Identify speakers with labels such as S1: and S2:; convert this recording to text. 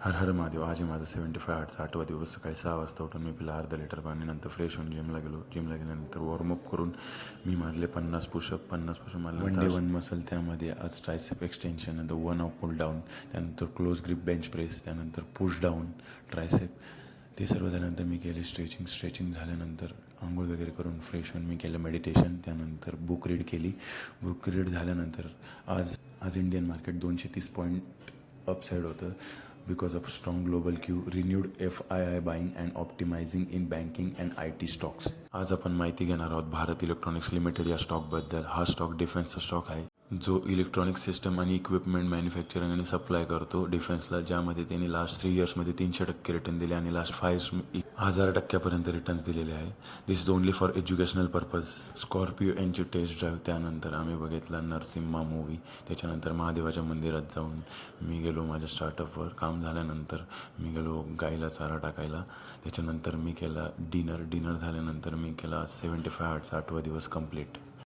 S1: हर हर महादेव. आज आहे माझा 75 आठचा 8वा दिवस. सकाळी 6 वाजता उठून मी पिला अर्धा लिटर पाणी. नंतर फ्रेश होऊन जिमला गेलो. जिमला गेल्यानंतर वॉर्मअप करून मी मारले 50 पुशअप मारले. 1 डे 1 मसल. त्यामध्ये आज ट्रायसेप एक्सटेन्शन, नंतर 1 ऑफ पुल डाऊन, त्यानंतर क्लोज ग्रिप बेंच प्रेस, त्यानंतर पुश डाऊन ट्रायसेप. ते सर्व झाल्यानंतर मी केले स्ट्रेचिंग झाल्यानंतर आंघोळ वगैरे करून फ्रेश होऊन मी केलं मेडिटेशन. त्यानंतर बुक रीड केली. बुक रीड झाल्यानंतर आज इंडियन मार्केट 230 पॉईंट अपसाईड होतं because of strong global cue, renewed FII buying and optimizing in banking and IT stocks. आज आपण माहिती घेणार आहोत भारत इलेक्ट्रॉनिक्स लिमिटेड या स्टॉकबद्दल. हा स्टॉक डिफेन्सचा स्टॉक आहे जो इलेक्ट्रॉनिक सिस्टम आणि इक्विपमेंट मॅन्युफॅक्चरिंग आणि सप्लाय करतो डिफेन्सला, ज्यामध्ये त्यांनी लास्ट 3 इयर्समध्ये 300% रिटर्न दिले आणि लास्ट 5 इयर्स 1000% रिटर्न्स दिलेले आहे. This is only for educational purpose. Scorpio यांची टेस्ट ड्राईव्ह, त्यानंतर आम्ही बघितला नरसिम्हा मूवी, त्याच्यानंतर महादेवाच्या मंदिरात जाऊन मी गेलो माझ्या स्टार्टअपवर. काम झाल्यानंतर मी गेलो गाईला चारा टाकायला. त्याच्यानंतर मी केला डिनर झाल्यानंतर मी केला 75 आठचा 8वा दिवस कंप्लीट.